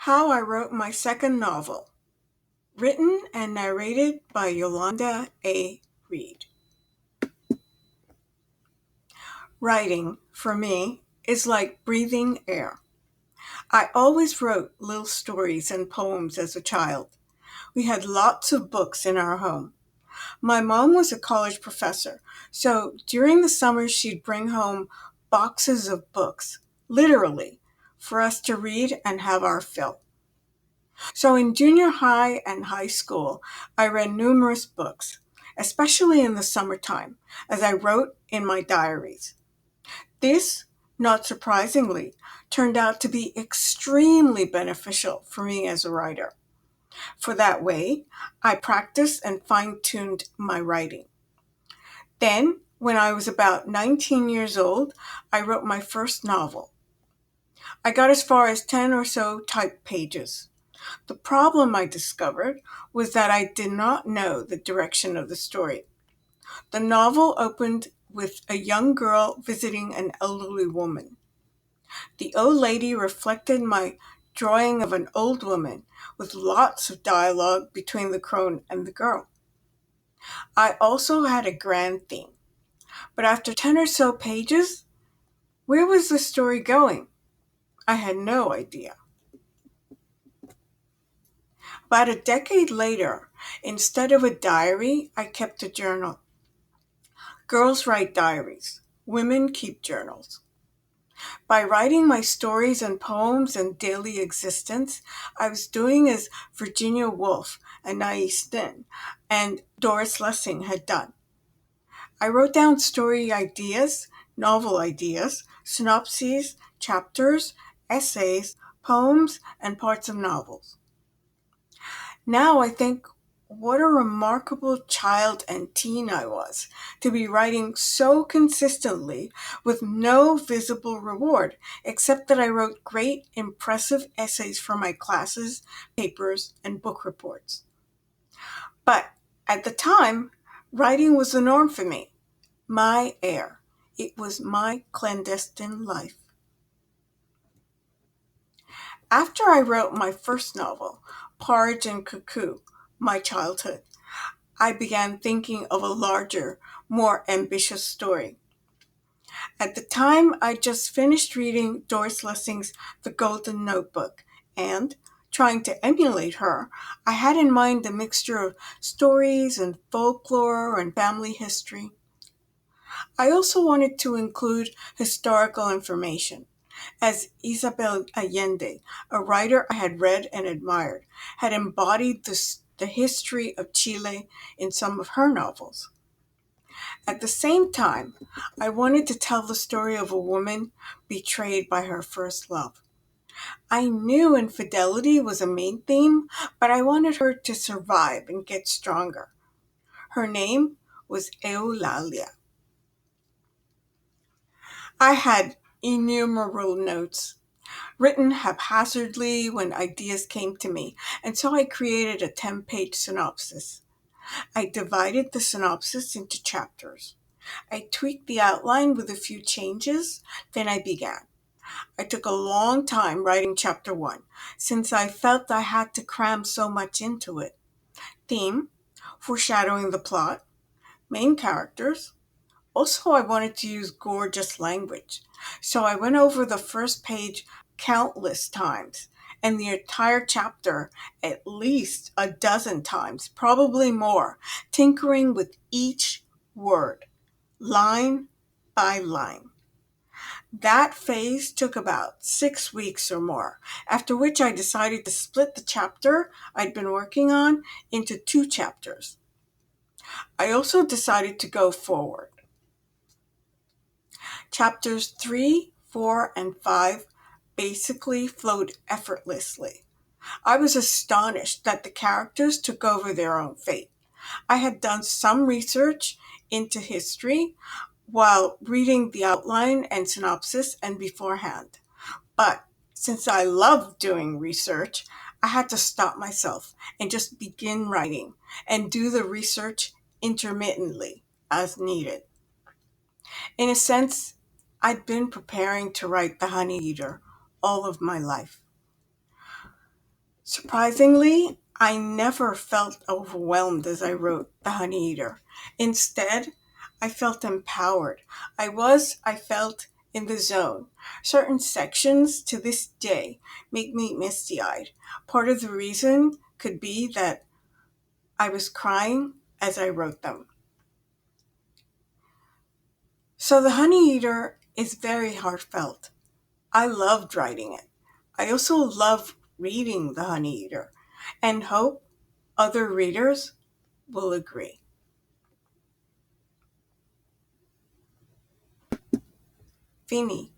How I Wrote My Second Novel, written and narrated by Yolanda A. Reed. Writing, for me, is like breathing air. I always wrote little stories and poems as a child. We had lots of books in our home. My mom was a college professor, so during the summer she'd bring home boxes of books, literally, for us to read and have our fill. So in junior high and high school, I read numerous books, especially in the summertime, as I wrote in my diaries. This, not surprisingly, turned out to be extremely beneficial for me as a writer. For that way, I practiced and fine tuned my writing. Then, when I was about 19 years old, I wrote my first novel. I got as far as 10 or so typed pages. The problem I discovered was that I did not know the direction of the story. The novel opened with a young girl visiting an elderly woman. The old lady reflected my drawing of an old woman with lots of dialogue between the crone and the girl. I also had a grand theme, but after 10 or so pages, where was the story going? I had no idea. About a decade later, instead of a diary, I kept a journal. Girls write diaries. Women keep journals. By writing my stories and poems and daily existence, I was doing as Virginia Woolf, Anais Nin, and Doris Lessing had done. I wrote down story ideas, novel ideas, synopses, chapters, essays, poems, and parts of novels. Now I think what a remarkable child and teen I was to be writing so consistently with no visible reward, except that I wrote great, impressive essays for my classes, papers, and book reports. But at the time, writing was the norm for me, my air. It was my clandestine life. After I wrote my first novel, Porridge and Cuckoo, My Childhood, I began thinking of a larger, more ambitious story. At the time, I just finished reading Doris Lessing's The Golden Notebook, and, trying to emulate her, I had in mind a mixture of stories and folklore and family history. I also wanted to include historical information, as Isabel Allende, a writer I had read and admired, had embodied the history of Chile in some of her novels. At the same time, I wanted to tell the story of a woman betrayed by her first love. I knew infidelity was a main theme, but I wanted her to survive and get stronger. Her name was Eulalia. I had innumerable notes, written haphazardly when ideas came to me, and so I created a 10-page synopsis. I divided the synopsis into chapters. I tweaked the outline with a few changes, then I began. I took a long time writing chapter 1, since I felt I had to cram so much into it. Theme, foreshadowing the plot, main characters. Also, I wanted to use gorgeous language, so I went over the first page countless times, and the entire chapter at least a dozen times, probably more, tinkering with each word, line by line. That phase took about 6 weeks or more, after which I decided to split the chapter I'd been working on into two chapters. I also decided to go forward. Chapters 3, 4, and 5 basically flowed effortlessly. I was astonished that the characters took over their own fate. I had done some research into history while reading the outline and synopsis and beforehand. But since I love doing research, I had to stop myself and just begin writing and do the research intermittently as needed. In a sense, I'd been preparing to write The Honey Eater all of my life. Surprisingly, I never felt overwhelmed as I wrote The Honey Eater. Instead, I felt empowered. I felt in the zone. Certain sections to this day make me misty eyed. Part of the reason could be that I was crying as I wrote them. So The Honey Eater is very heartfelt. I loved writing it. I also love reading The Honey Eater and hope other readers will agree. Fini.